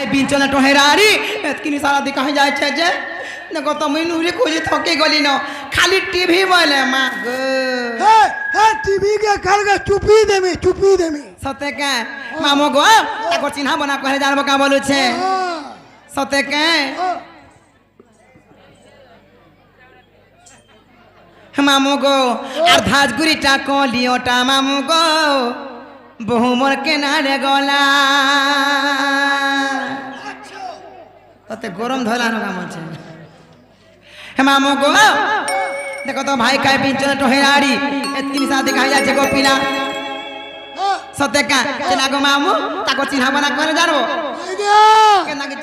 বিঞ্চনা টহেরারি এতকিনি সারা দি কহে যাচ্ছে যে দেখো তুমি নুরে খুঁজে থকে গলি না খালি টিভি বলে মা গো হ্যাঁ টিভি के घर का चुपी देमी সতে কে মামু গো তাকো চিহ্না বনা কহে জানবো কা বলুছে সতে কে মামু গো আর ধাজগুড়িটা কলিওটা মামু গো বহু মোর কেনারে গলা তাতে গরম ধরা না বলছে হে মামু গো দেখো তো ভাই কাই বিঞ্চনা টহেরারি এতকিনি সাথে কাই যাচ্ছে গো পিলা সতে কা চেনা গো মামু তাকো চিহ্না বনা করে জানবো কেনা কি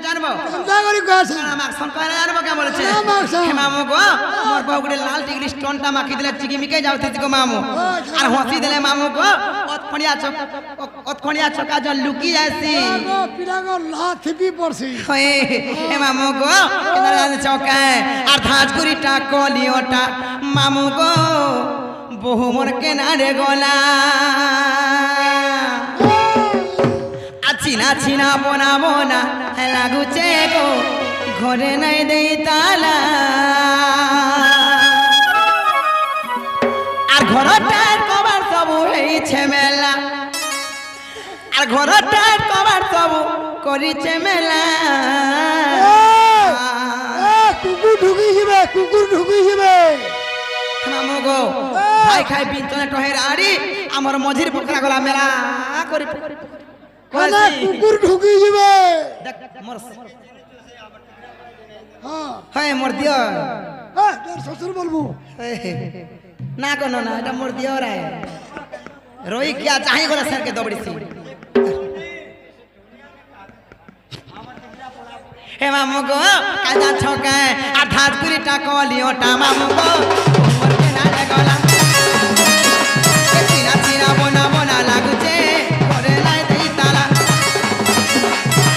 জানবো জাগরি গাছে আমার সন করে জানবো কে বলছে হে মামু গো মোর বউগুড়ে লাল টিগরি স্টোনটা মাখি দিলে চিকিমিকে যাওতে গো মামু আর হসি দিলে মামু গো অতখণিয়া চকা জ লুকি যাসি পিরাগো লাথি পড়ছি হে মামু গো কেনা চকা আর ধাজগুড়িটা কলিওটা মামু গো বহু মোর কেনারে গলা চিনা চিনা বোনা বোনা লাগুছে গো ঘরে নাই দেই তালা আর ঘরটার কবার সবু হইছে মেলা আর ঘরটার কবার সবু করিছে মেলা কুকুর ঢুকি যাবে মামু গো ভাই খাই বিঞ্চনা টহেরারি আমার মঝির পোখরা গলা মেলা করি কুকুর ঢুকি যাবে দেখ মোর হ্যাঁ মোর দিও তোর শ্বশুর বলবো না কোনো না এটা মোর দিও রে রই কিয়া চাহি গলা স্যারকে দবড়িছি হে মামু গো কাজা ছকে আর ধাজগুড়িটা কলিওটা মামু গো মোর কেনা রে গলা চিনা চিনা বোনা বোনা লাগুছে ঘরে নাই দেই তালা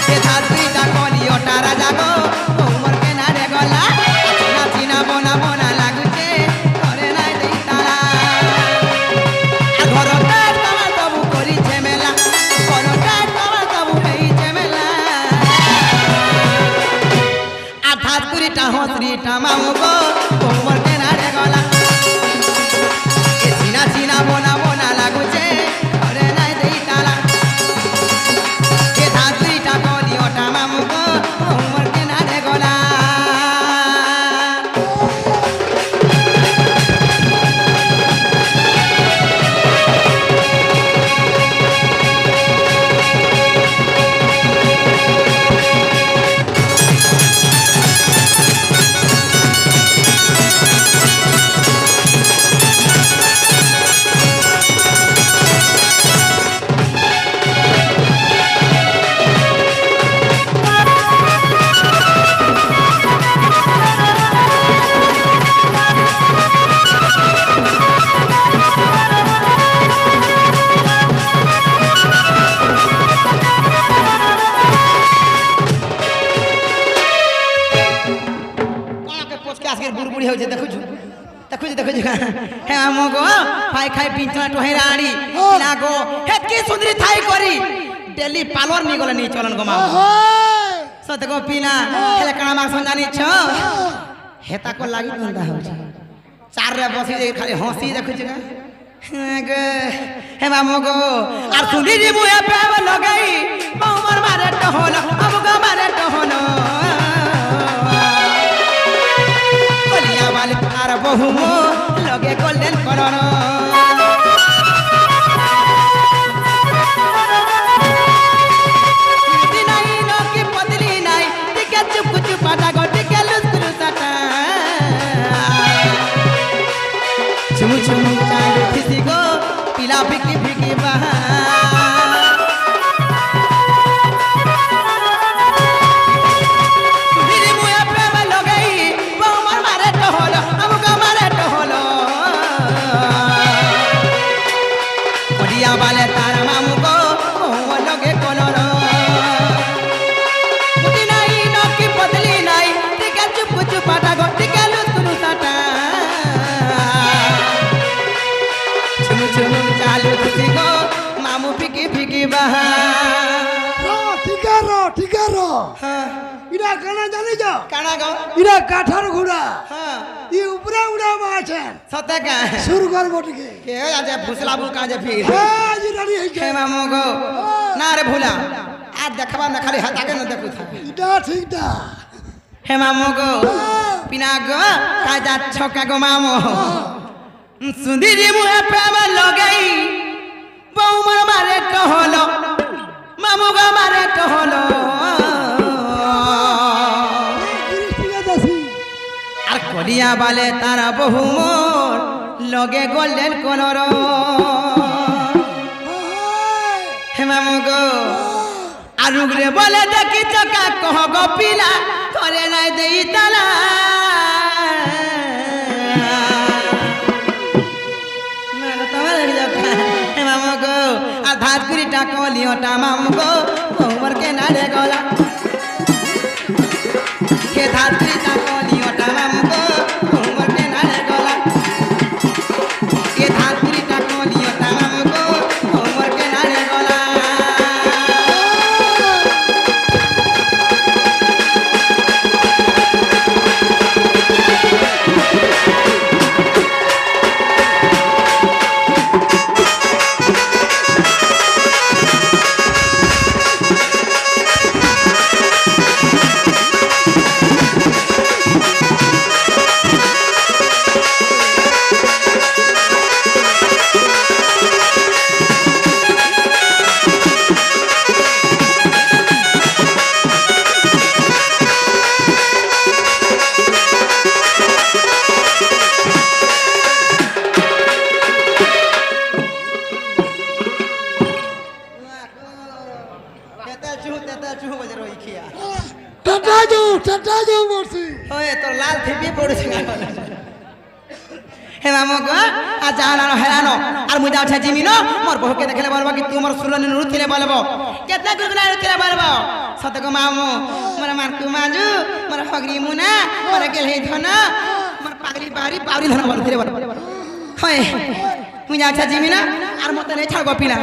এ ধাজগুড়িটা কলিওটা রাজা গো মোর কেনা রে গলা চিনা চিনা বোনা বোনা লাগুছে ঘরে নাই দেই তালা আর ঘরটা তোমার তবু করিছে মেলা ঘরটা তোমার তবু হইছে মেলা আর ধাজগুড়িটা হসরিটা মামু গো মোর কেনা রে গলা এ চিনা চিনা বোনা বোনা লাগুছে ঘরে নাই দেই তালা এ ধাজগুড়িটা কলিওটা মামু গো মোর কেনা রে গলা বুড়বুড়ি হয়েছে দেখুছু দেখুছু হ্যাঁ আমো গো খাই খাই বিঞ্চনা টহেরানি না গো হে কি সুন্দরী থাই করি ডেলি পার্লার নি গলে নি চলন গো মা সত গো পিনা হেলে কানা মা সঞ্জানি ছ হেতা কো লাগি গন্দা হচ্ছে চার রে বসি যে খালি হসি দেখুছু না হ্যাঁ গো হে মামো গো আর সুন্দরী মুয়ে পেব লগাই আমার মারে টহল আমগো মারে টহল আর বহু লগে গোল্ডেন করণ নাই লোকে পদলি নাই টিকে চুপ চুপ পাটা গো টিকে লুসকুলু সাটা চুমু চুমু চাঁদ খিসি গো পিলা ফিকি ফিকি বাহা ঠিক আছে হ্যাঁ ইরা কানা জানি যা কানা গো ইরা কাঠার ঘোড়া হ্যাঁ ই উপরে উড়াবা আছেন সতে কা শুরু করবো ঠিক কে আজ ফুসলা বুল কাজে ফির হ্যাঁ জি রানি হইছে হে মামু গো না রে ভুলা আর দেখাবা না খালি হাতাকে না দেখু থাকে এটা ঠিক না হে মামু গো পিনা গো কাজ যাচ্ছ কা গো মামু সুন্দরী মুহে প্রেম লগাই বৌমার মারে টহলো মামু গো মারে টহলো আর কলিয়া বালে তারা বহু মোর লগে গোল্ডেন কলর হে মামু গো আর উগরে বলে দেখি চকা কহ গো পিলা তোরে নাই দেই তালা হে মামু গো আর ধাত কুড়িটা কলিওটা মামু গো বৌমার কে নাড়ে গলা কে ধাত কুড়িটা কলিওটা মামু গো বৌমার কে নাড়ে গলা কে ধাত কুড়িটা কলিওটা মামু গো বৌমার কে নাড়ে গলা টাটা যাও মরছি ওয়ে তোর লাল থিপি পড়েছে হে মামু গো আর জানানো হেরানো আর মুই যাচ্ছে জিমিনো মোর বহুকে দেখলে বলবো কি তোমার সুলনি নুথিলে বলবো কেতনা গুরগুলা নুথিলে বলবো সত গো মামু মোর মারকু মাজু মোর হগরি মুনা মোর গেল হে ধন মোর পাগলি বাড়ি বাউরি ধন বলতে বলবো হয় মুই যাচ্ছে জিমিনো আর মতে নেই ছাড় গপিলা